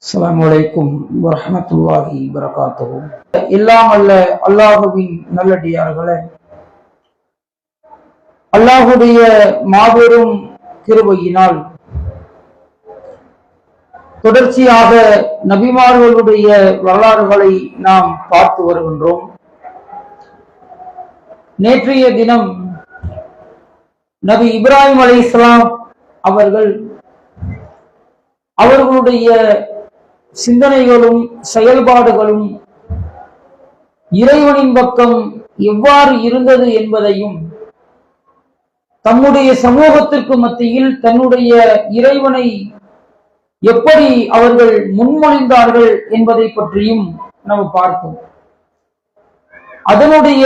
அஸ்ஸலாமு அலைக்கும் வரஹ்மத்துல்லாஹி வபரகாத்துஹு. எல்லாம் அல்ல அல்லாஹுவின் நல்லடியார்களே, அல்லாஹுடைய மாபெரும் கிருபையினால் தொடர்ச்சியாக நபிமார்களுடைய வரலாறுகளை நாம் பார்த்து வருகின்றோம். நேற்றைய தினம் நபி இப்ராஹிம் அலைஹிஸ்ஸலாம் அவர்களுடைய சிந்தனைகளும் செயல்பாடுகளும் இறைவனின் பக்கம் எவ்வாறு இருந்தது என்பதையும், தம்முடைய சமூகத்திற்கு மத்தியில் தன்னுடைய இறைவனை எப்படி அவர்கள் முன்மொழிந்தார்கள் என்பதை பற்றியும் நாம் பார்த்தோம். அதனுடைய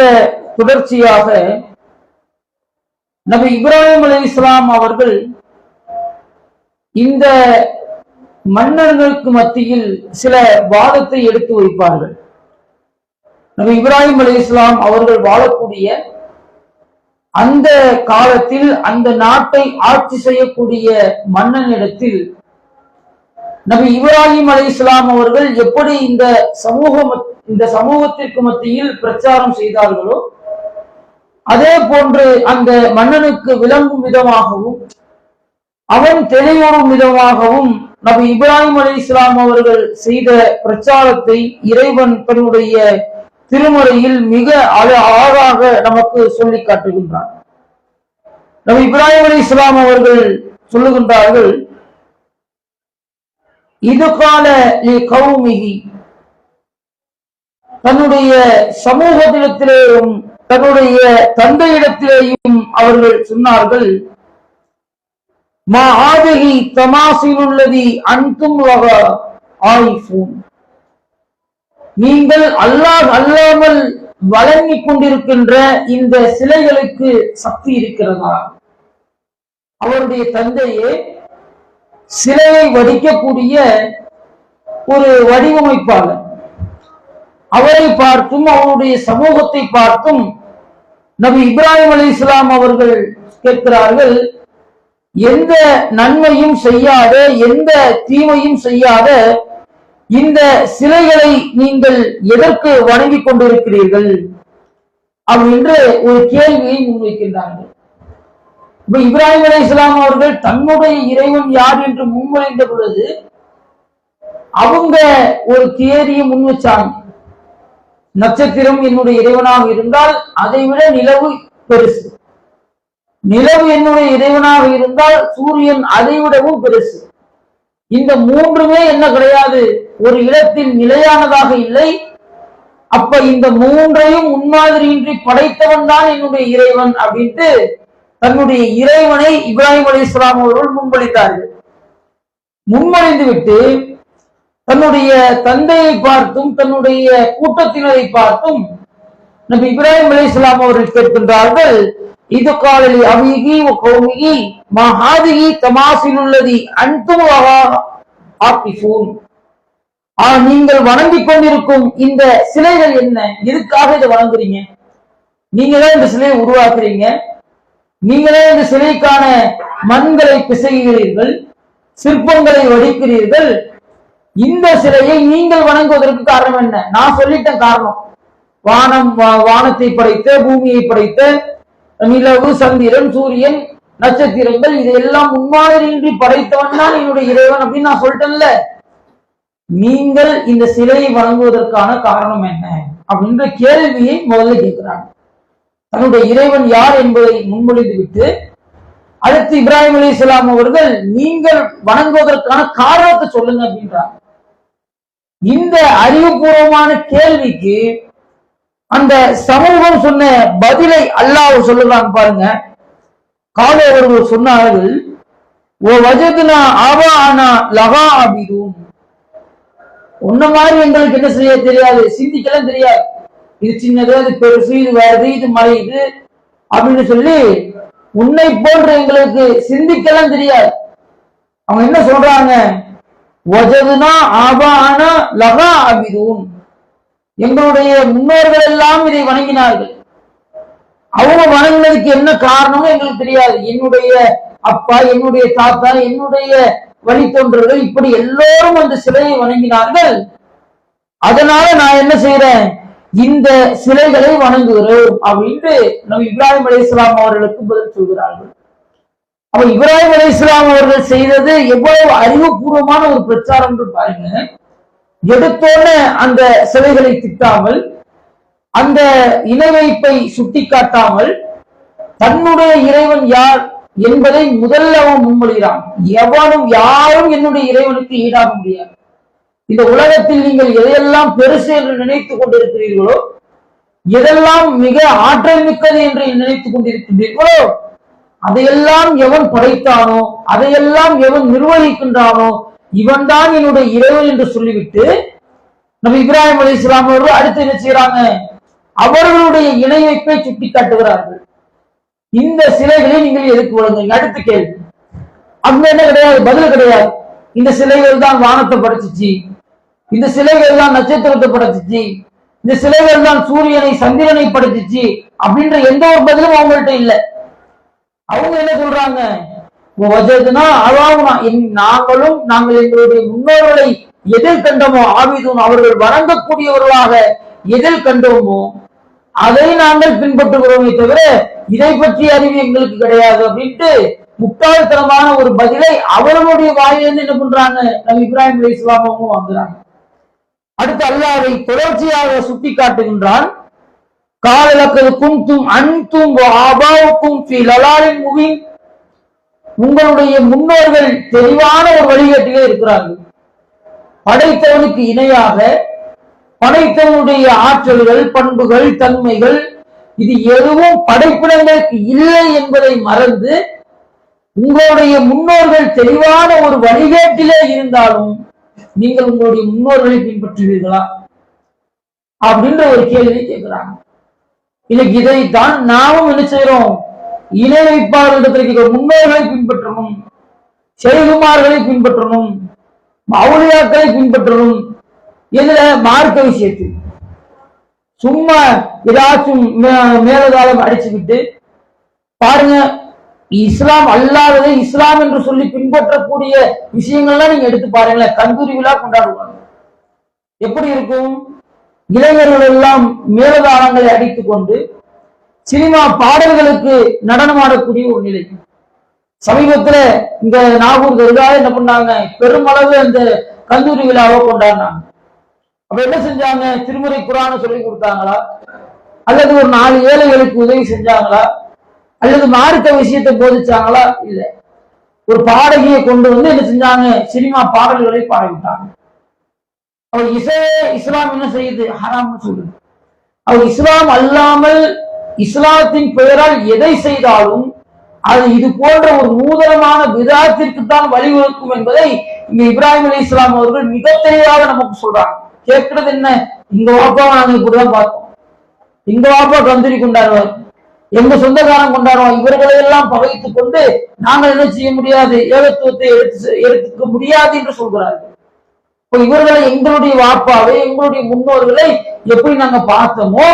தொடர்ச்சியாக நபி இப்ராஹிம் அலைஹிஸ்ஸலாம் அவர்கள் இந்த மன்னர்களுக்கு மத்தியில் சில வாதத்தை எடுத்து வைப்பார்கள். நபி இப்ராஹிம் அலைஹிஸ்ஸலாம் அவர்கள் வாழக்கூடிய அந்த காலத்தில் அந்த நாட்டை ஆட்சி செய்யக்கூடிய மன்னனிடத்தில் நபி இப்ராஹிம் அலைஹிஸ்ஸலாம் அவர்கள் எப்படி இந்த சமூகத்திற்கு மத்தியில் பிரச்சாரம் செய்தார்களோ, அதே போன்று அந்த மன்னனுக்கு விளங்கும் விதமாகவும் அவன் தெளிவுறும் விதமாகவும் நபி இப்ராஹிம் அலைஹிஸ்ஸலாம் அவர்கள் செய்த பிரச்சாரத்தை இறைவன் தன்னுடைய திருமறையில் மிக அழகாக நமக்கு சொல்லி காட்டுகின்றான். நபி இப்ராஹிம் அலைஹிஸ்ஸலாம் அவர்கள் சொல்லுகின்றார்கள், இது கால கௌமிஹி, தன்னுடைய சமூகத்திடத்திலேயும் தன்னுடைய தந்தையிடத்திலேயும் அவர்கள் சொன்னார்கள், மா ஆதிஹி தமாசிலுல்லதி அன்தும் லஹா ஆயிஃபூன், நீங்கள் அல்லாஹ் அல்லாமல் வழங்கிக் கொண்டிருக்கின்ற இந்த சிலைகளுக்கு சக்தி இருக்கிறதா? அவருடைய தந்தையே சிலையை வடிக்கக்கூடிய ஒரு வடிவமைப்பாளர். அவரை பார்த்தும் அவருடைய சமூகத்தை பார்த்தும் நபி இப்ராஹிம் அலைஹிஸ்ஸலாம் அவர்கள் கேட்கிறார்கள், எந்த நன்மையும் செய்யாத, எந்த தீமையும் செய்யாத இந்த சிலைகளை நீங்கள் எதற்கு வணங்கிக் கொண்டிருக்கிறீர்கள் என்று ஒரு கேள்வியை முன்வைக்கின்றார்கள். இப்ப இப்ராஹிம் அலைஹிஸ்ஸலாம் அவர்கள் தன்னுடைய இறைவன் யார் என்று முன்மொழிந்த பொழுது அவங்க ஒரு தியரியை முன் வச்சாங்க. நட்சத்திரம் என்னுடைய இறைவனாக இருந்தால் அதை விட நிலவு பெருசு, நிலவு என்னுடைய இறைவனாக இருந்தால் சூரியன் அதை விடவும் பெருசு. இந்த மூன்றுமே என்ன கிடையாது, ஒரு இடத்தில் நிலையானதாக இல்லை. அப்ப இந்த மூன்றையும் முன்மாதிரியின்றி படைத்தவன் தான் என்னுடைய இறைவன் அப்படின்ட்டு தன்னுடைய இறைவனை இப்ராஹிம் அலைஹிஸ்ஸலாம் அவர்கள் முன்மொழிந்தார்கள். முன்மொழிந்து விட்டு தன்னுடைய தந்தையை பார்த்தும் தன்னுடைய கூட்டத்தினரை பார்த்தும் நபி இப்ராஹிம் அலைஹிஸ்ஸலாம் அவர்கள் கேட்கின்றார்கள், இது காலலி அபிகி கௌமிகி மா ஹாதிஹி தமாசிலுல்லதி அன்தும் லஹா ஆகிஃபூன், நீங்கள் வணங்கிக் கொண்டிருக்கும் இந்த சிலைகள் என்ன? எதுக்காக இதை வணங்குறீங்க? நீங்களே இந்த சிலையை உருவாக்குறீங்க, நீங்களே இந்த சிலைக்கான மண்களை பிசைகிறீர்கள், சிற்பங்களை வடிக்கிறீர்கள். இந்த சிலையை நீங்கள் வணங்குவதற்கு காரணம் என்ன? நான் சொல்லிட்டேன் காரணம். வானத்தை படைத்த, பூமியை படைத்த, நிலவு, சந்திரன், சூரியன், நட்சத்திரங்கள் இதையெல்லாம் முன்மாதிரியின்றி படைத்தவன் தான் என்னுடைய இறைவன் அப்படின்னு நான் சொல்லிட்டேன்ல. நீங்கள் இந்த சிலையை வணங்குவதற்கான காரணம் என்ன அப்படின்ற கேள்வியை முதல்ல கேட்கிறாங்க. தன்னுடைய இறைவன் யார் என்பதை முன்மொழிந்து விட்டு அடுத்து இப்ராஹிம் அலைஹிஸ்ஸலாம் அவர்கள் நீங்கள் வணங்குவதற்கான காரணத்தை சொல்லுங்க அப்படின்றாங்க. இந்த அறிவுபூர்வமான கேள்விக்கு அந்த சமூகம் சொன்ன பதிலை அல்லாஹ் சொல்லுறாங்க பாருங்க. காலை அவர்கள் சொன்னார்கள், ஓ வஜதுனா ஆபானா லஹா அபிதூன், உன்ன மாதிரி எங்களுக்கு என்ன செய்ய தெரியாது, சிந்திக்கலாம் தெரியாது, இது சின்னது, அது பெருசு, இது வருது, இது மறையுது அப்படின்னு சொல்லி உன்னை போன்ற எங்களுக்கு சிந்திக்கலாம் தெரியாது. அவங்க என்ன சொல்றாங்க, வஜதுனா ஆபானா லஹா அபிதூன், எங்களுடைய முன்னோர்கள் எல்லாம் இதை வணங்கினார்கள், அவங்க வணங்கினதுக்கு என்ன காரணம்னு எங்களுக்கு தெரியாது. என்னுடைய அப்பா, என்னுடைய தாத்தா, என்னுடைய வழித்தோன்றர்கள் இப்படி எல்லோரும் அந்த சிலையை வணங்கினார்கள். அதனால நான் என்ன செய்யறேன், இந்த சிலைகளை வணங்குகிறோம் அப்படின்ட்டு நம்ம இப்ராஹிம் அலைஹிஸ்ஸலாம் அவர்களுக்கு பதில் சொல்கிறார்கள். அப்ப இப்ராஹிம் அலைஹிஸ்ஸலாம் அவர்கள் செய்தது எவ்வளவு அறிவுபூர்வமான ஒரு பிரச்சாரம் என்று பாருங்க. எடுத்தோன்னு அந்த சிலைகளை திட்டாமல், அந்த இணை வைப்பை சுட்டி காட்டாமல், தன்னுடைய இறைவன் யார் என்பதை முதல்ல அவன் முன்மொழிகிறான். எவனும் யாரும் என்னுடைய இறைவனுக்கு ஈடாக முடியாது. இந்த உலகத்தில் நீங்கள் எதையெல்லாம் பெருசு என்று நினைத்துக் கொண்டிருக்கிறீர்களோ, எதெல்லாம் மிக ஆற்றல் மிக்கது என்று நினைத்துக் கொண்டிருக்கின்றீர்களோ, அதையெல்லாம் எவன் படைத்தானோ, அதையெல்லாம் எவன் நிர்வகிக்கின்றானோ, இவன் தான் என்னுடைய இறைவன் என்று சொல்லிவிட்டு நம்ம இப்ராஹிம் அலைஹிஸ்ஸலாம் அவர்கள் அடுத்து என்ன செய்யறாங்க, அவர்களுடைய இணை வைப்பை சுட்டி காட்டுகிறார்கள். இந்த சிலைகளை நீங்கள் எதுக்கு வழங்குங்க? அடுத்த கேள்வி. அங்க என்ன கிடையாது, பதில் கிடையாது. இந்த சிலைகள் தான் வானத்தை படைச்சிச்சு, இந்த சிலைகள் தான் நட்சத்திரத்தை படைச்சிச்சு, இந்த சிலைகள் தான் சூரியனை சந்திரனை படைச்சிச்சு அப்படின்ற எந்த ஒரு பதிலும் அவங்கள்ட்ட இல்லை. அவங்க என்ன சொல்றாங்க, நாங்கள் எங்களுடைய முன்னோர்களை எதில் கண்டோமோ, ஆவிதும் அவர்கள் வணங்கக்கூடியவர்களாக எதில் கண்டோமோ அதை நாங்கள் பின்பற்றுகிறோமே தவிர இதை பற்றிய அறிவு எங்களுக்கு கிடையாது அப்படின்ட்டு முட்டாள்தனமான ஒரு பதிலை அவர்களுடைய வாயிலிருந்து என்ன பண்றாங்க, நம்ம இப்ராஹிம் அலைஹிஸ்ஸலாம் அவங்க வாங்குறாங்க. அடுத்து அல்லாஹ்வை தொடர்ச்சியாக சுட்டி காட்டுகின்றான். காலலக்கது குன்தும் அன்தும் ஆபாவுக்கும் ஃபீ லலாலின் முபீன், உங்களுடைய முன்னோர்கள் தெளிவான ஒரு வழிகாட்டிலே இருக்கிறார்கள். படைத்தவனுக்கு இணையாக படைத்தவனுடைய ஆற்றல்கள், பண்புகள், தன்மைகள் இது எதுவும் படைப்பினங்களுக்கு இல்லை என்பதை மறந்து உங்களுடைய முன்னோர்கள் தெளிவான ஒரு வழிகாட்டிலே இருந்தாலும் நீங்கள் உங்களுடைய முன்னோர்களை பின்பற்றுவீர்களா அப்படின்ற ஒரு கேள்வி கேட்கிறாங்க. இன்னைக்கு இதைத்தான் நாமும் என்ன செய்யறோம், இணை வைப்பாளர்களிடத்தில் முன்னோர்களை பின்பற்றணும், செய்குமார்களை பின்பற்றணும், அவுலியாக்களை பின்பற்றணும். இதுல மார்க்க விஷயத்தில் சும்மா ஏதாச்சும் மேலதாளம் அடிச்சுக்கிட்டு பாருங்க, இஸ்லாம் அல்லாததை இஸ்லாம் என்று சொல்லி பின்பற்றக்கூடிய விஷயங்கள்லாம் நீங்க எடுத்து பாருங்களேன். கந்தூரி விழா கொண்டாடுவாங்க, எப்படி இருக்கும்? இளைஞர்கள் எல்லாம் மேலதாளங்களை அடித்துக் கொண்டு சினிமா பாடல்களுக்கு நடனமாடக்கூடிய ஒரு நிலை. சமீபத்துல இந்த நாகூர் தர்காவில் என்ன பண்ணாங்க, பெருமளவு அந்த கந்தூரி விழாவை கொண்டாடினாங்க. அப்ப என்ன செஞ்சாங்க, திருமுறை குர்ஆனை சொல்லி கொடுத்தாங்களா, அல்லது ஒரு 4 ஏழைகளுக்கு உதவி செஞ்சாங்களா, அல்லது மார்க்க விஷயத்தை போதிச்சாங்களா? இல்ல. ஒரு பாடகியை கொண்டு வந்து என்ன செஞ்சாங்க, சினிமா பாடல்களை பாடிவிட்டாங்க. அவர் இஸ்லாம் என்ன செய்யுது, ஹராம்னு சொல்லுது. அவர் இஸ்லாம் அல்லாமல் இஸ்லாத்தின் பெயரால் எதை செய்தாலும் அது இது போன்ற ஒரு நூதனமான விதாத்திற்கு தான் வழிவகுக்கும் என்பதை இங்க இப்ராஹிம் அலைஹிஸ்ஸலாம் அவர்கள் மிக தெளிவாக நமக்கு சொல்றாங்க. கேட்கிறது என்ன, இங்க வாப்பாவை நாங்க இப்படிதான் பார்த்தோம், இங்க வாப்பா கந்தூரி கொண்டாடுவார், எங்க சொந்தக்காரன் கொண்டாடுவோம், இவர்களை எல்லாம் பகைத்துக் கொண்டு நாங்கள் என்ன செய்ய முடியாது, ஏகத்துவத்தை எடுத்துக்க முடியாது என்று சொல்கிறார்கள். இப்போ இவர்களை, எங்களுடைய வாப்பாவை, எங்களுடைய முன்னோர்களை எப்படி நாங்க பார்த்தோமோ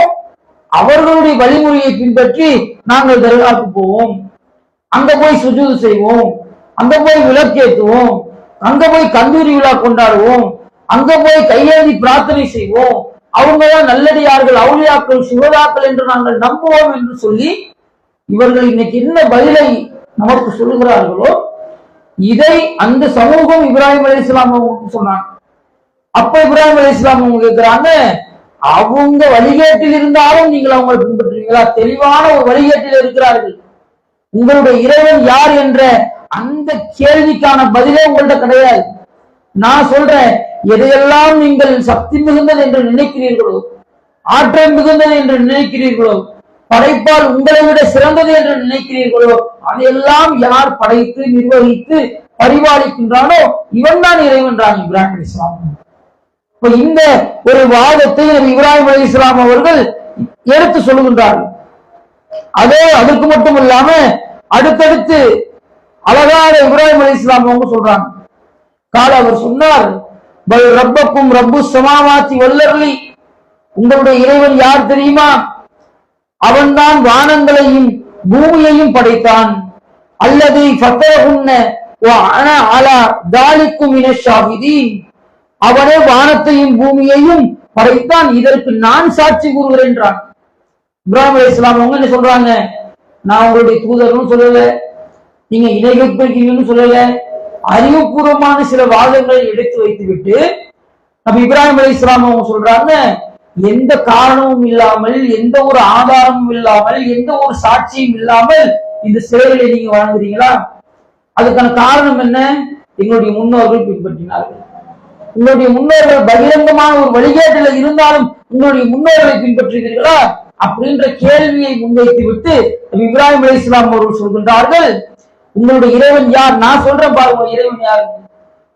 அவர்களுடைய வழிமுறையை பின்பற்றி நாங்கள் தர்காவுக்கு போவோம், அங்க போய் சுஜூது செய்வோம், அங்க போய் விளக்கேற்றுவோம், அங்க போய் கந்தூரி விழா கொண்டாடுவோம், அங்க போய் கையேந்தி பிரார்த்தனை செய்வோம், அவங்கதான் நல்லடியார்கள், அவுலியாக்கள், சுகதாக்கள் என்று நாங்கள் நம்புவோம் என்று சொல்லி இவர்கள் இன்னைக்கு என்ன பதிலை நமக்கு சொல்லுகிறார்களோ இதை அந்த சமூகம் இப்ராஹிம் அலைஹிஸ்ஸலாம் சொன்னாங்க. அப்ப இப்ராஹிம் அலைஹிஸ்ஸலாம் அவங்க கேட்கிறாங்க, அவங்க வழிகேட்டில் இருந்தாலும் நீங்கள் அவங்களை பின்பற்றுவீங்களா? தெளிவான ஒரு வழிகேட்டில் இருக்கிறார்கள், உங்களுடைய இறைவன் யார் என்ற அந்த கேள்விக்கான பதிலே உங்கள்ட்ட கிடையாது. நான் சொல்றேன், எதையெல்லாம் நீங்கள் சக்தி மிகுந்தது என்று நினைக்கிறீர்களோ, ஆற்றல் மிகுந்தது என்று நினைக்கிறீர்களோ, படைப்பால் உங்களை விட சிறந்தது என்று நினைக்கிறீர்களோ, அதையெல்லாம் யார் படைத்து நிர்வகித்து பரிபாலிக்கின்றானோ இவன் தான் இறைவன்றான் இப்ராஹிம் அலைஹிஸ்ஸலாம். இப்ப இந்த ஒரு வாதத்தை இப்ராஹிம் அலைஹிஸ்ஸலாம் அவர்கள் எடுத்து சொல்லுகின்றார்கள். அதற்கு மட்டும் இல்லாம அடுத்தடுத்து அழகாக இப்ராஹிம் அலைஹிஸ்ஸலாம் அவங்க சொல்றாங்க. அவர் சொன்னார், ரப்பக்கும் ரப்பு சமாவாத்தி வல்லர்லி, உங்களுடைய இறைவன் யார் தெரியுமா? அவன்தான் வானங்களையும் பூமியையும் படைத்தான். அல்லது ஃபத்தஹுன்ன, அவனே வானத்தையும் பூமியையும் படைத்தான், இதற்கு நான் சாட்சி கூறுகிறேன் என்றான். இப்ராஹிம் அலைஹிஸ்ஸலாம் அவங்க என்ன சொல்றாங்க, நான் உங்களுடைய தூதர்னு சொல்லல, நீங்க இணை வைப்பீங்கன்னு சொல்லல, அறிவுபூர்வமான சில வாதங்களை எடுத்து வைத்து விட்டு நபி இப்ராஹிம் அலைஹிஸ்ஸலாம் அவங்க சொல்றாங்க, எந்த காரணமும் இல்லாமல், எந்த ஒரு ஆதாரமும் இல்லாமல், எந்த ஒரு சாட்சியும் இல்லாமல் இந்த சிலைகளை நீங்க வழங்குறீங்களா? அதுக்கான காரணம் என்ன? எங்களுடைய முன்னோர்கள் பின்பற்றினார்கள். உங்களுடைய முன்னோர்கள் பகிரங்கமான ஒரு வழிகாட்டில இருந்தாலும் உங்களுடைய முன்னோர்களை பின்பற்றுகிறீர்களா அப்படின்ற கேள்வியை முன்வைத்து விட்டு இப்ராஹிம் அலைஹிஸ்ஸலாம் அவர்கள் சொல்கின்றார்கள், உங்களுடைய இறைவன் யார்? நான் சொல்றேன் பாருங்க, இறைவன் யார்?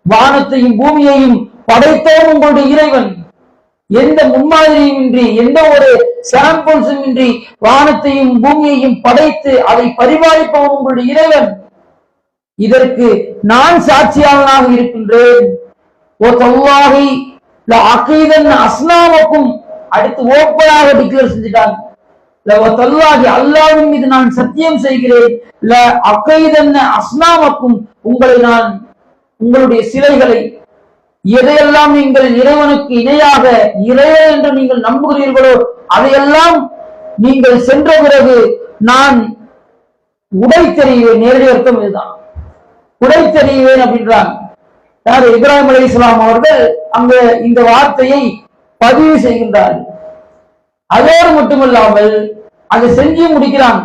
வானத்தையும் பூமியையும் படைத்தவன் உங்களுடைய இறைவன். எந்த முன்மாதிரியும் இன்றி, எந்த ஒரு சாம்பிள்ஸும் இன்றி வானத்தையும் பூமியையும் படைத்து அதை பரிபாலிப்பவன் உங்களுடைய இறைவன். இதற்கு நான் சாட்சியாளனாக இருக்கின்றேன். அஸ்னாமக்கும் அடுத்து ஓப்பனாக டிக்ளேர் செஞ்சுட்டாங்க. அல்லாஹ்வின் மீது நான் சத்தியம் செய்கிறேன், அஸ்னாமக்கும் உங்களை நான், உங்களுடைய சிலைகளை, எதையெல்லாம் நீங்கள் இறைவனுக்கு இணையாக இறைவன் என்று நீங்கள் நம்புகிறீர்களோ அதையெல்லாம் நீங்கள் சென்ற பிறகு நான் உடைத்தெறிவேன். நேரடி அர்த்தம் இதுதான், உடைத்தெறிவேன் அப்படின்றாங்க. யார்? இப்ராஹிம் அலைஹிஸ்ஸலாம் அவர்கள் அங்க இந்த வார்த்தையை பதிவு செய்கின்றார்கள். அதோடு மட்டுமல்லாமல் அதை செஞ்சு முடிக்கிறாங்க.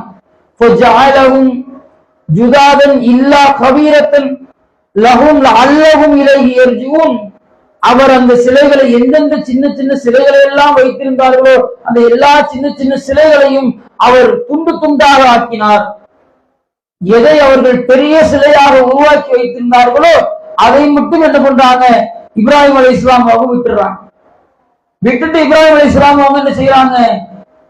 அவர் அந்த சிலைகளை எந்தெந்த சின்ன சின்ன சிலைகளை எல்லாம் வைத்திருந்தார்களோ அந்த எல்லா சின்ன சின்ன சிலைகளையும் அவர் துண்டு துண்டாக ஆக்கினார். எதை அவர்கள் பெரிய சிலையாக உருவாக்கி வைத்திருந்தார்களோ அதை மட்டும் என்ன பண்றாங்க, இப்ராஹிம் அலைஹிஸ்ஸலாம் அவங்க விட்டுறாங்க. விட்டுட்டு இப்ராஹிம் அலைஹிஸ்ஸலாம் அவங்க என்ன செய்யறாங்க,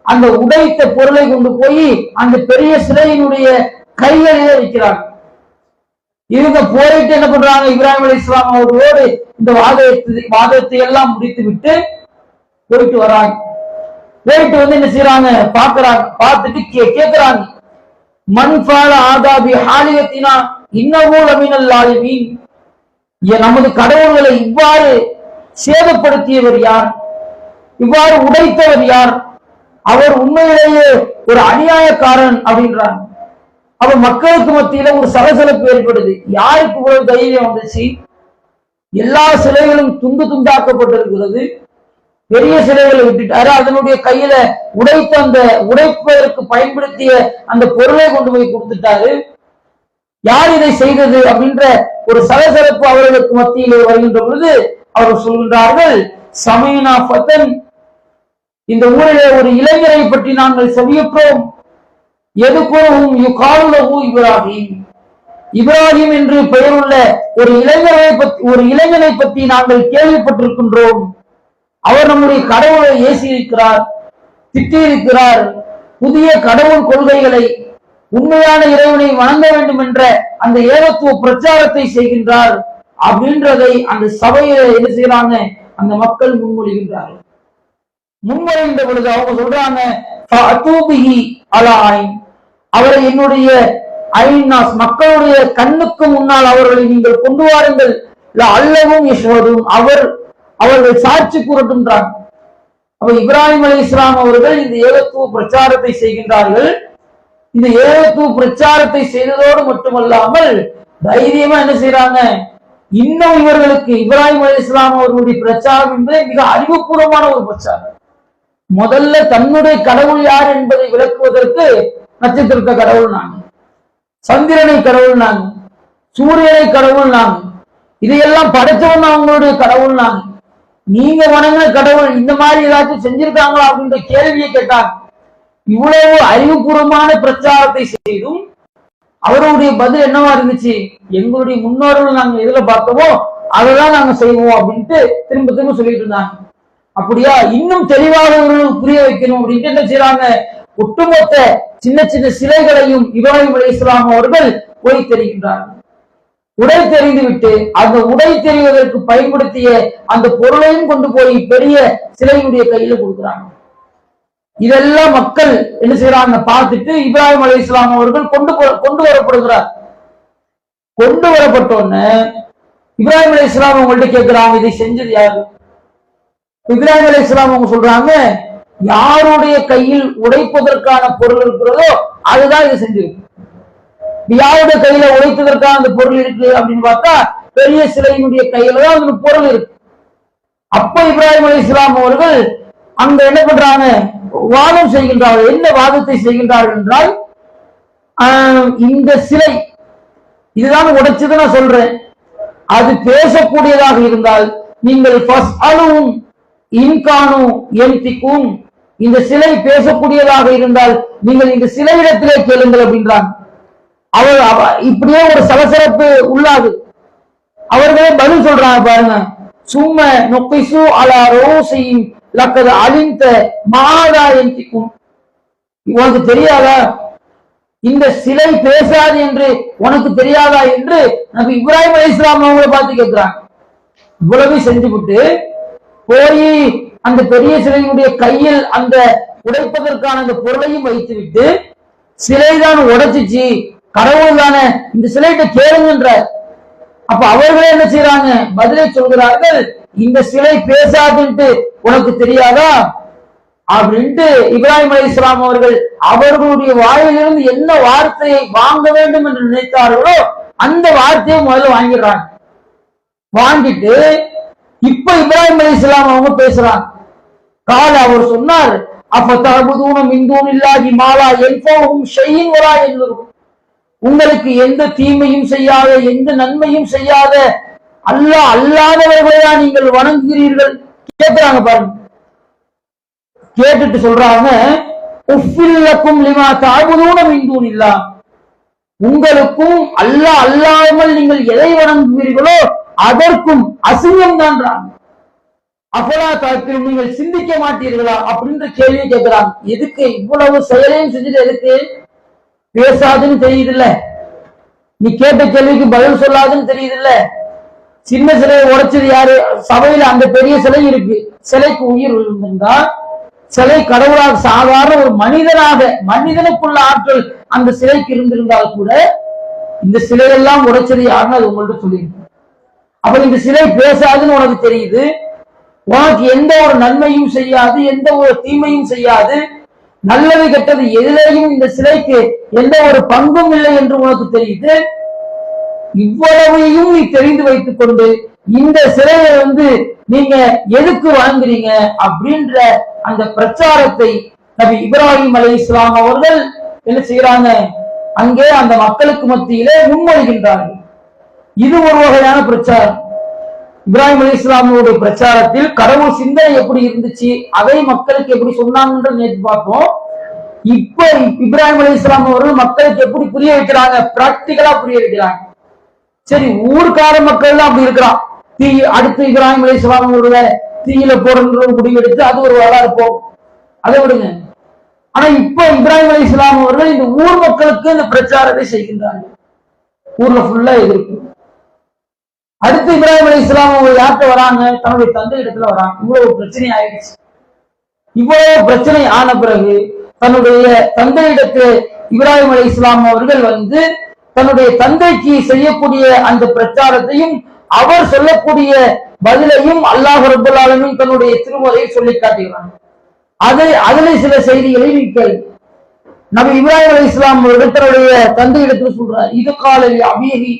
அந்த உடைத்த பொருளை கொண்டு போய் அந்த பெரிய சிலையினுடைய கைகளிலே வைக்கிறாங்க. இவங்க போயிட்டு என்ன பண்றாங்க, இப்ராஹிம் அலைஹிஸ்ஸலாம் அவர்களோடு இந்த வாதத்தை எல்லாம் முடித்து விட்டு போயிட்டு வராங்க. போயிட்டு வந்து என்ன செய்யறாங்க, பாக்குறாங்க. பார்த்துட்டு கேட்கிறாங்க, மன்ஃபால ஆதாபி ஹாலியத்தினா இன்னஹு லமினல் லாலிமீன், நமது கடவுள்களை இவ்வாறு சேதப்படுத்தியவர் யார், இவ்வாறு உடைத்தவர் யார், அவர் உண்மையிலேயே ஒரு அநியாயக்காரன் அப்படின்றாங்க. அப்ப மக்களுக்கு மத்தியில ஒரு சலசலப்பு ஏற்படுது. யாருக்கு இவ்வளவு தைரியம் வந்துச்சு? எல்லா சிலைகளும் துண்டு துண்டாக்கப்பட்டிருக்கிறது. பெரிய சிலைகளை விட்டுட்டாரு, அதனுடைய கையில உடைத்த அந்த உடைப்பதற்கு பயன்படுத்திய அந்த பொருளை கொண்டு போய் கொடுத்துட்டாரு. யார் இதை செய்தது அப்படின்ற ஒரு சலசலப்பு அவர்களுக்கு மத்தியிலே வருகின்ற பொழுது அவர்கள் சொல்கின்றார்கள், சமீனா ஃபதன், இந்த ஊரிலே ஒரு இளைஞரை பற்றி நாங்கள் செவியுற்றோம். எதுக்கும் இப்ராஹிம், இப்ராஹிம் என்று பெயருள்ள ஒரு இளைஞனை பற்றி நாங்கள் கேள்விப்பட்டிருக்கின்றோம். அவர் நம்முடைய கடவுளை ஏசி இருக்கிறார், திட்டியிருக்கிறார், புதிய கடவுள் கொள்கைகளை, உண்மையான இறைவனை வணங்க வேண்டும் என்ற அந்த ஏகத்துவ பிரச்சாரத்தை செய்கின்றார் அப்படின்றதை அந்த சபையில என்ன செய்யறாங்க, அந்த மக்கள் முன்மொழிகின்றார்கள். முன்மொழிகின்ற பொழுது அவங்க சொல்றாங்க, அவரை என்னுடைய ஐநாஸ் மக்களுடைய கண்ணுக்கு முன்னால் அவர்களை நீங்கள் கொண்டு வாருங்கள், அல்லவும் யஷ்வதும் அவர்கள் சாட்சி கூறட்டும்ன்றாங்க. அப்ப இப்ராஹிம் அலைஹிஸ்ஸலாம் அவர்கள் இந்த ஏகத்துவ பிரச்சாரத்தை செய்கின்றார்கள். இந்த ஏகத்துவ பிரச்சாரத்தை செய்ததோடு மட்டுமல்லாமல் தைரியமா என்ன செய்யறாங்க, இன்னும் இவர்களுக்கு இப்ராஹிம் அலைஹிஸ்ஸலாம் அவர்களுடைய பிரச்சாரம் என்பது மிக அறிவுபூர்வமான ஒரு பிரச்சாரம். முதல்ல தன்னுடைய கடவுள் யார் என்பதை விளக்குவதற்கு நட்சத்திரத்தை கடவுள் நாங்க, சந்திரனை கடவுள் நாங்க, சூரியனை கடவுள் நாங்க, இதையெல்லாம் படைச்சவன் அவங்களுடைய கடவுள் நாங்க, நீங்க வணங்கின கடவுள் இந்த மாதிரி ஏதாச்சும் செஞ்சிருக்காங்களா அப்படின்ற கேள்வியை கேட்டாங்க. இவ்வளவு அறிவுபூர்வமான பிரச்சாரத்தை செய்தும் அவருடைய பதில் என்னவா இருந்துச்சு, எங்களுடைய முன்னோர்கள் நாங்க எதுல பார்த்தோமோ அதைதான் நாங்க செய்வோம் அப்படின்ட்டு திரும்ப திரும்ப சொல்லிட்டு இருந்தாங்க. அப்படியா, இன்னும் தெளிவாக புரிய வைக்கணும் அப்படின்ட்டு என்ன செய்யறாங்க, ஒட்டுமொத்த சின்ன சின்ன சிலைகளையும் இப்ராஹிம் அலைஹிஸ்ஸலாம் அவர்கள் உடை தெரிகின்றார்கள். உடை தெரிந்து விட்டு அந்த உடை தெரிவதற்கு பயன்படுத்திய அந்த பொருளையும் கொண்டு போய் பெரிய சிலையுடைய கையில கொடுக்குறாங்க. இதெல்லாம் மக்கள் என்ன செய்யறாங்க பார்த்துட்டு இப்ராஹிம் அலைஹிஸ்ஸலாம் அவர்கள் கொண்டு வரப்படுகிறார். கொண்டு வரப்பட்டோன்னு இப்ராஹிம் அலைஹிஸ்ஸலாம் அவங்கள்ட்ட கேட்கிறாங்க, இதை செஞ்சது யாரு? இப்ராஹிம் அலைஹிஸ்ஸலாம் அவங்க சொல்றாங்க, யாருடைய கையில் உடைப்பதற்கான பொருள் இருக்கிறதோ அதுதான் இது செஞ்சிருக்கு. யாருடைய கையில உடைப்பதற்கான அந்த பொருள் இருக்கு அப்படின்னு பார்த்தா பெரிய சிலையினுடைய கையில தான் அந்த பொருள் இருக்கு. அப்ப இப்ராஹிம் அலைஹிஸ்ஸலாம் அவர்கள் அங்க என்ன பண்றாங்க, வாதம் செய்கின்றார்கள். என்ன வாதத்தை செய்கின்றார்கள் என்றால், இந்த சிலை இதுதான் உடைச்சது நான் சொல்றேன், அது பேசக்கூடியதாக இருந்தால் நீங்கள் இந்த சிலை பேசக்கூடியதாக இருந்தால் நீங்கள் இந்த சிலையிடத்திலே கேளுங்கள் அப்படின்றாங்க. அவர் இப்படியே ஒரு சலசலப்பு உள்ளாது. அவர்களே பதில் சொல்றாங்க பாருங்க, சும்ம நொக்கிசு அலா ரோசியின் லக்கது அலிந்த மாதா என்திக்கும். உனக்கு தெரியாதா இந்த சிலை பேசாது என்று உனக்கு தெரியாதா என்று நபி இப்ராஹிம் அலைஹிஸ்ஸலாம் அவங்களை பார்த்து கேட்கிறாங்க. இவ்வளவு செஞ்சுவிட்டு போய் அந்த பெரிய சிலையினுடைய கையில் அந்த உடைப்பதற்கான அந்த பொருளையும் வைத்து விட்டு சிலைதான் உடைச்சிச்சு, கடவுள் தானே இந்த சிலைகிட்ட கேளுங்கன்ற. அப்ப அவர்களே என்ன செய்யறாங்க, பதிலை சொல்கிறார்கள், இந்த சிலை பேசாதுன்ட்டு உனக்கு தெரியாதா அப்படின்ட்டு இப்ராஹிம் அலைஹிஸ்ஸலாம் அவர்கள் அவர்களுடைய வாயிலிருந்து என்ன வார்த்தையை வாங்க வேண்டும் என்று நினைத்தார்களோ அந்த வார்த்தையை முதல்ல வாங்கிடுறாங்க. வாங்கிட்டு இப்ப இப்ராஹிம் அலைஹிஸ்ஸலாம் அவங்க பேசுறாங்க. கால அவர் சொன்னார், அப்ப மின்தூனில்லாஹி மாலா யன்ஃபஉஹும் ஷைஇன் வலா யதுர்ருஹும். உங்களுக்கு எந்த தீமையும் செய்யாத எந்த நன்மையும் செய்யாத அல்லாஹ் அல்லாதவர்களையா நீங்கள் வணங்குகிறீர்கள்? கேட்கிறாங்க பாருங்க. கேட்டுட்டு சொல்றாங்க, உஃபில்லக்கும் லிமா தஅபுதூன மின் தூனில்லாஹ். உங்களுக்கும் அல்லாஹ் அல்லாமல் நீங்கள் எதை வணங்குகிறீர்களோ அதற்கும் அசிங்கம் தான்றாங்க. அப்பலா தாக்கில் நீங்கள் சிந்திக்க மாட்டீர்களா அப்படின்ற கேள்வியை கேட்கிறாங்க. எதுக்கு இவ்வளவு செயலையும் செஞ்சுட்டு எதுக்கு? பேசாதுன்னு தெரியுது இல்ல, நீ கேட்ட கேள்விக்கு பதில் சொல்லாதுன்னு தெரியுது இல்ல. சின்ன சிலையை உடைச்சது யாரு? சபையில அந்த பெரிய சிலை இருக்கு, சிலைக்கு உயிர் விழுந்திருந்தா சிலை கடவுளாக சாதாரண ஒரு மனிதனாக மனிதனுக்குள்ள ஆற்றல் அந்த சிலைக்கு இருந்திருந்தால் கூட இந்த சிலையெல்லாம் உடைச்சது யாருன்னு அது உங்கள்ட்ட சொல்லியிருக்கு. அப்ப இந்த சிலை பேசாதுன்னு உனக்கு தெரியுது, உனக்கு எந்த ஒரு நன்மையும் செய்யாது எந்த ஒரு தீமையும் செய்யாது, நல்லது கெட்டது எதிலேயும் இந்த சிலைக்கு எந்த ஒரு பங்கும் இல்லை என்று உனக்கு தெரியுது. இவ்வளவையும் நீ தெரிந்து வைத்துக் கொண்டு இந்த சிலையை நீங்க எதுக்கு வாங்குறீங்க அப்படின்ற அந்த பிரச்சாரத்தை நபி இப்ராஹிம் அலைஹிஸ்ஸலாம் அவர்கள் என்ன செய்யறாங்க, அங்கே அந்த மக்களுக்கு மத்தியிலே முன்மொழிகின்றார்கள். இது ஒரு வகையான பிரச்சாரம். இப்ராஹிம் அலைஹிஸ்ஸலாமுடைய பிரச்சாரத்தில் கடவுள் சிந்தனை எப்படி இருந்துச்சு, அதை மக்களுக்கு எப்படி சொன்னாங்கன்ற நேற்று பார்த்தோம். இப்ப இப்ராஹிம் அலைஹிஸ்ஸலாம் அவர்கள் மக்களுக்கு எப்படி புரிய வைக்கிறாங்க, பிராக்டிகலா புரிய வைக்கிறாங்க. சரி, ஊர்க்கார மக்கள் தான் அப்படி இருக்கிறான். தீ அடுத்து இப்ராஹிம் அலைஹிஸ்ஸலாம் அவர்களை தீயில போடுற முடிவெடுத்து அது ஒரு வரலாறு போகும், அதை விடுங்க. ஆனா இப்ப இப்ராஹிம் அலைஹிஸ்ஸலாம் அவர்கள் இந்த ஊர் மக்களுக்கு இந்த பிரச்சாரத்தை செய்கின்றார்கள். ஊர்ல ஃபுல்லா எதிர்ப்பு. அடுத்து இப்ராஹிம் அலைஹிஸ்ஸலாம் அவங்க யார்கிட்ட வராங்க, தன்னுடைய தந்தை இடத்துல வராங்க. இவ்வளவு பிரச்சனை ஆயிடுச்சு. இவ்வளவு பிரச்சனை ஆன பிறகு தன்னுடைய தந்தையிடத்து இப்ராஹிம் அலைஹிஸ்ஸலாம் அவர்கள் தன்னுடைய தந்தைக்கு செய்யக்கூடிய அந்த பிரச்சாரத்தையும் அவர் சொல்லக்கூடிய பதிலையும் அல்லாஹ் ரப்பல் ஆலமீன் தன்னுடைய திருமறையில் சொல்லி காட்டுகிறாங்க. அதுல சில செய்திகளை நீங்கள் நபி இப்ராஹிம் அலைஹிஸ்ஸலாம் அவர்கள் தன்னுடைய தந்தையிடத்துல சொல்றார், இது கால அபீஹி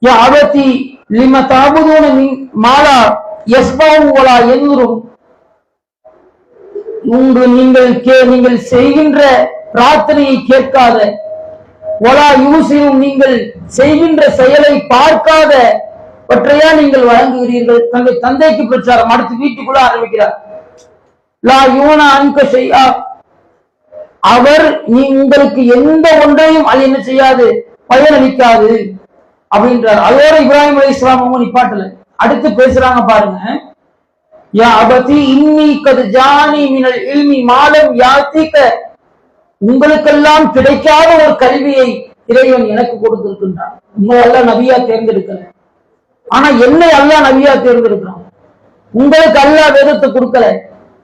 யா அபதி லிம தஅபுதூன மின் மாலா யஸ்மஉ வலா யன்துரு. நீங்கள் செய்கின்ற பிரார்த்தனையை கேட்காத, வலா யூசிரும் நீங்கள் செய்கின்ற செயலை பார்க்காத பற்றையா நீங்கள் வழங்குகிறீர்கள். தங்கள் தந்தைக்கு பிரச்சாரம். அடுத்து வீட்டுக்குள்ள ஆரம்பிக்கிறார். லா யூனா அன்க ஷைஆ. அவர் உங்களுக்கு எந்த ஒன்றையும் அது என்ன செய்யாது, பயனளிக்காது அப்படின்றார். அதோட இப்ராஹிம் அலைஹிஸ்ஸலாம் அவங்க நிப்பாட்டல, அடுத்து பேசுறாங்க பாருங்க. யா அபதி இன்னி கத் ஜானி மினல் இல்மி மாலம் யாத்திக. உங்களுக்கெல்லாம் கிடைக்காத ஒரு கல்வியை இறைவன் எனக்கு கொடுத்திருக்கின்றான். உங்களை எல்லாம் நபியா தேர்ந்தெடுக்கல, ஆனா என்னை அல்லாஹ் நபியா தேர்ந்தெடுக்கிறான். உங்களுக்கு அல்லாஹ் வேதத்தை கொடுக்கல,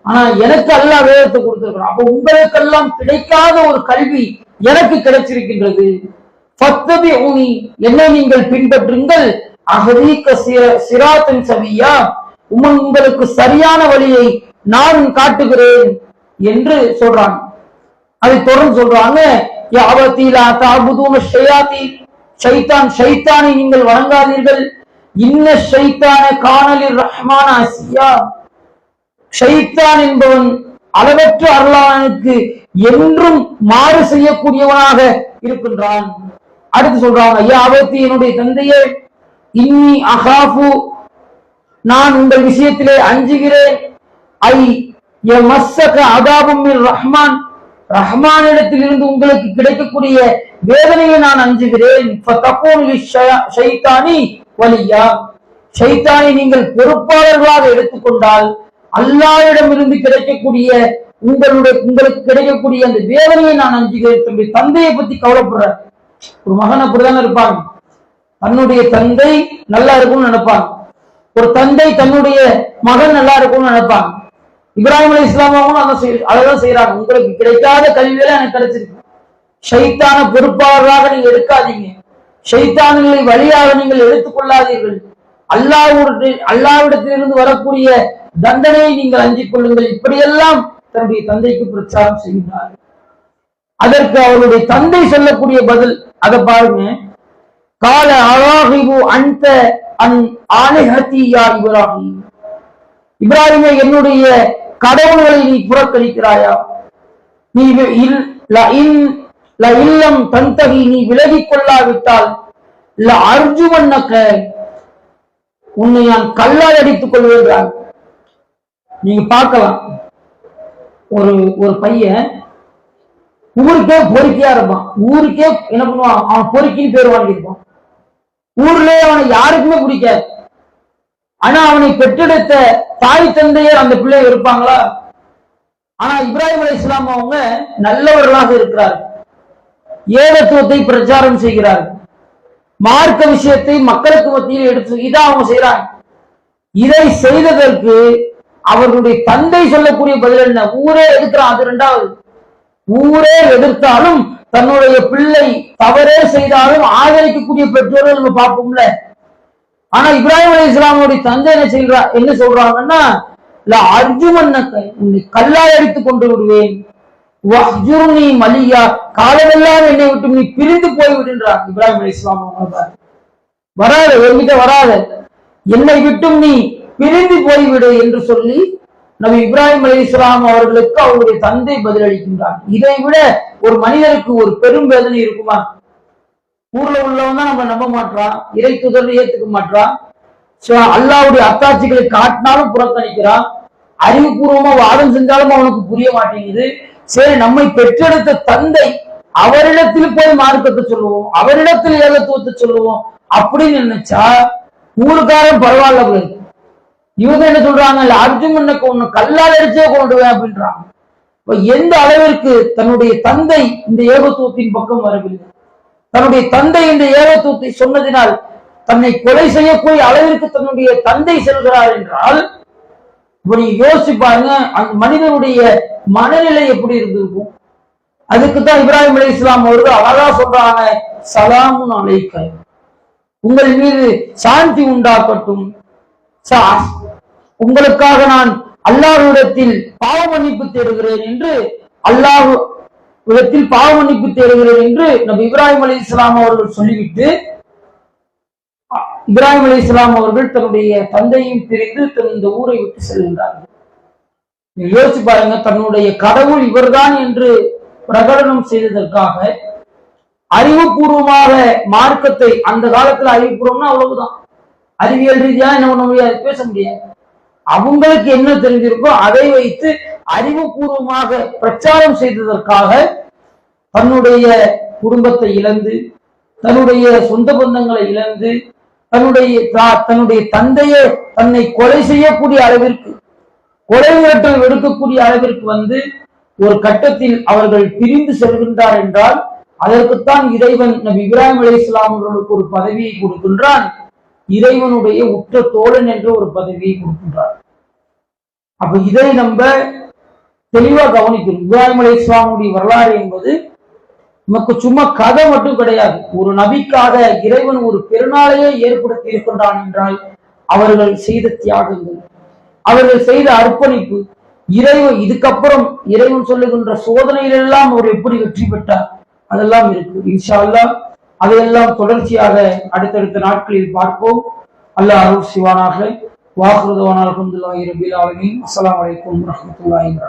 ஆனா எனக்கு அல்லாஹ் வேதத்தை கொடுத்திருக்கிறான். அப்ப உங்களுக்கெல்லாம் கிடைக்காத ஒரு கல்வி எனக்கு கிடைச்சிருக்கின்றது. ஃபத்தபிஊனி, என்னை நீங்கள் பின்பற்றுங்கள், அஹ்தீக சிராத்தன் சவியா, உங்களுக்கு சரியான வழியை நான் காட்டுகிறேன் என்று சொல்றாங்க. அதை தொடர்ந்து சொல்றாங்க, யாவத்தீலா தஅபுதூன ஷயாத்தீன், ஷைத்தானை நீங்கள் வணங்காதீர்கள். இன்ன ஷைத்தான கானலிர் ரஹ்மான அசியா, ஷைத்தான் என்பவன் அளவற்ற அருளாளனுக்கு என்றும் மாறு செய்யக்கூடியவனாக இருக்கின்றான். அடுத்து சொல்றாங்க, யாவத்தி, என்னுடைய தந்தையே, இன்னி அகாஃபு, நான் உங்கள் விஷயத்திலே அஞ்சுகிறேன், ஐ யமஸ்ஸக அதாபும் மிர் ரஹ்மான், ரஹ்மானிடத்தில் இருந்து உங்களுக்கு கிடைக்கக்கூடிய வேதனையை நான் அஞ்சுகிறேன். ஃபதகூனு லிஷைத்தானி வலியா, ஷைத்தானை நீங்கள் பொறுப்பாளர்களாக எடுத்துக்கொண்டால் அல்லாஹ்விடமிருந்து கிடைக்கக்கூடிய உங்களுக்கு கிடைக்கக்கூடிய அந்த வேதனையை நான் அஞ்சுகிறேன். தன்னுடைய தந்தையை பத்தி கவலைப்படுற ஒரு மகன் அப்படிதான் இருப்பாங்க. தன்னுடைய தந்தை நல்லா இருக்கும்னு நினைப்பாங்க. ஒரு தந்தை தன்னுடைய மகன் நல்லா இருக்கும்னு நினைப்பாங்க. இப்ராஹிம் அலைஹிஸ்ஸலாம் அவங்களும் அதான் செய்யறாங்க. உங்களுக்கு கிடைக்காத கல்வியில எனக்கு கிடைச்சிருக்கு. ஷைத்தான பொறுப்பாளராக நீங்க எடுக்காதீங்க, ஷைத்தான்களை வழியாக நீங்கள் எடுத்துக் கொள்ளாதீர்கள், அல்லாஹ்விடத்திலிருந்து வரக்கூடிய தண்டனையை நீங்கள் அஞ்சிக் கொள்ளுங்கள். இப்படியெல்லாம் தன்னுடைய தந்தைக்கு பிரச்சாரம் செய்கிறார். அதற்கு அவருடைய தந்தை சொல்லக்கூடிய பதில் அதை பாருங்க. கால அராகிபு அந்த ஆலிஹதி யா இப்ராஹிம், இப்ராஹிமே, என்னுடைய கடவுள்களை நீ புறக்கணிக்கிறாயா? நீ இல்லம் தந்தகி, நீ விலகிக் கொள்ளாவிட்டால் அர்ஜுமன்னக, உன்னை நான் கல்லால் அடித்துக் கொள்வேன். நீங்க பார்க்கலாம், ஒரு பையன் ஊருக்கே பொறுக்கியா இருப்பான். ஊருக்கே என்ன பண்ணுவான், அவன் பொறுக்கின்னு பேர் வாங்கியிருப்பான். ஊர்ல அவனை யாருக்குமே பிடிக்காது. ஆனா அவனை பெற்றெடுத்த தாய் தந்தையர் அந்த பிள்ளை இருப்பாங்களா? ஆனா இப்ராஹிம் அலைஹிஸ்ஸலாம் அவங்க நல்லவர்களாக இருக்கிறார்கள், ஏகத்துவத்தை பிரச்சாரம் செய்கிறார்கள், மார்க்க விஷயத்தை மக்களுக்கு மத்தியில் எடுத்து இதான் அவங்க செய்யறாங்க. இதை செய்ததற்கு அவர்களுடைய தந்தை சொல்லக்கூடிய பதில் என்ன? ஊரே எதிர்க்கிறான். அது இரண்டாவது. ஊரே எதிர்த்தாலும் தன்னுடைய பிள்ளை தவறே செய்தாலும் ஆதரிக்கக்கூடிய பெற்றோர்கள் நம்ம பார்ப்போம்ல. ஆனா இப்ராஹிம் அலைஹிஸ்ஸலாமுடைய தந்தை என்ன சொல்றாங்கன்னா, அர்ஜுமன்னக, உன்னை கல்லால் அடித்துக் கொண்டு விடுவேன், வஹ்ஜுர்னி மலியா, காலமெல்லாம் என்னை விட்டு நீ பிரிந்து போய் விடுன்றார் இப்ராஹிம் அலைஹிஸ்ஸலாம். வராது, என்கிட்ட வராது, என்னை விட்டும் நீ பிரிந்து போய்விடு என்று சொல்லி நபி இப்ராஹிம் அலைஹிஸ்ஸலாம் அவர்களுக்கு அவருடைய தந்தை பதிலளிக்கின்றார். இதை விட ஒரு மனிதனுக்கு ஒரு பெரும் வேதனை இருக்குமா? ஊர்ல உள்ளவன் தான் நம்ம நம்ப மாட்டான், இறை தூதரை ஏத்துக்க மாட்டான், அல்லாஹ்வுடைய அத்தாட்சிகளை காட்டினாலும் புறக்கணிக்கிறான், அறிவுபூர்வமா வாதம் செஞ்சாலும் அவனுக்கு புரிய மாட்டேங்குது. சரி, நம்மை பெற்றெடுத்த தந்தை, அவரிடத்தில் போய் மார்க்கத்தை சொல்லுவோம், அவரிடத்தில் ஏகத்துவத்தை சொல்லுவோம் அப்படின்னு நினைச்சா ஊருக்காரன் பரவாயில்ல. இவங்க என்ன சொல்றாங்க, அர்ஜுமனுக்கு ஒண்ணு கல்லால் அடிச்சே கொண்டுவேன் அப்படின்றாங்க. எந்த அளவிற்கு தன்னுடைய தந்தை இந்த ஏகத்துவத்தின் பக்கம் வரவில்லை, தன்னுடைய தந்தை இந்த ஏகத்துவத்தை சொன்னதினால் தன்னை கொலை செய்யக்கூடிய அளவிற்கு தன்னுடைய தந்தை செல்கிறார் என்றால் நீங்க யோசிச்சு பாருங்க, அந்த மனிதனுடைய மனநிலை எப்படி இருந்திருக்கும். அதுக்குத்தான் இப்ராஹிம் அலைஹிஸ்ஸலாம் அவர்கள் அழகா சொல்றாங்க, சலாமுன் அலைக்க, உங்கள் மீது சாந்தி உண்டாக்கட்டும், உங்களுக்காக நான் அல்லாஹ்விடத்தில் பாவ மன்னிப்பு தேடுகிறேன் என்று, அல்லாஹ்விடத்தில் பாவ மன்னிப்பு தேடுகிறேன் என்று நபி இப்ராஹிம் அலைஹிஸ்ஸலாம் அவர்கள் சொல்லிவிட்டு இப்ராஹிம் அலைஹிஸ்ஸலாம் அவர்கள் தன்னுடைய தந்தையும் பிரிந்து இந்த ஊரை விட்டு செல்கின்றார்கள். யோசிச்சு பாருங்க, தன்னுடைய கடவுள் இவர்தான் என்று பிரகடனம் செய்ததற்காக அறிவுபூர்வமாக மார்க்கத்தை, அந்த காலத்துல அறிவுபூர்வம்னா அவ்வளவுதான், அறிவியல் ரீதியா என்ன பண்ண முடியாது, பேச முடியாது. அவங்களுக்கு என்ன தெரிஞ்சிருக்கோ அதை வைத்து அறிவுபூர்வமாக பிரச்சாரம் செய்ததற்காக தன்னுடைய குடும்பத்தை இழந்து, தன்னுடைய சொந்த பந்தங்களை இழந்து, தன்னுடைய தந்தையை தன்னை கொலை செய்யக்கூடிய அளவிற்கு, கொலை மிரட்டல் எடுக்கக்கூடிய அளவிற்கு வந்து ஒரு கட்டத்தில் அவர்கள் பிரிந்து செல்கின்றார் என்றால் அதற்குத்தான் இறைவன் நபி இப்ராஹிம் அலைஹிஸ்ஸலாம் அவர்களுக்கு ஒரு பதவியை கொடுக்கின்றான், இறைவனுடைய உற்ற தோழன் என்ற ஒரு பதவியை கொடுக்கின்றார். அப்ப இதை நம்ம தெளிவா கவனிக்கணும். இப்ராஹிம் அலைஹிஸ்ஸலாமுடைய வரலாறு என்பது நமக்கு சும்மா கதை மட்டும் கிடையாது. ஒரு நபிக்காக இறைவன் ஒரு பெருநாளையே ஏற்படுத்தி இருக்கின்றான் என்றால் அவர்கள் செய்த தியாகங்கள், அவர்கள் செய்த அர்ப்பணிப்பு, இதுக்கப்புறம் இறைவன் சொல்லுகின்ற சோதனையிலெல்லாம் அவர் எப்படி வெற்றி பெற்றார் அதெல்லாம் இருக்கு. இன்ஷா அல்லாஹ் அதையெல்லாம் தொடர்ச்சியாக அடுத்தடுத்த நாட்களில் பார்ப்போம். அல்லாஹ் அருள் செய்வானாக. வாஹ்ரு தஅவானா அல்ஹம்துலில்லாஹி ரப்பில் ஆலமீன். அஸ்ஸலாமு அலைக்கும் வரஹ்மத்துல்லாஹி வபரகாத்துஹு.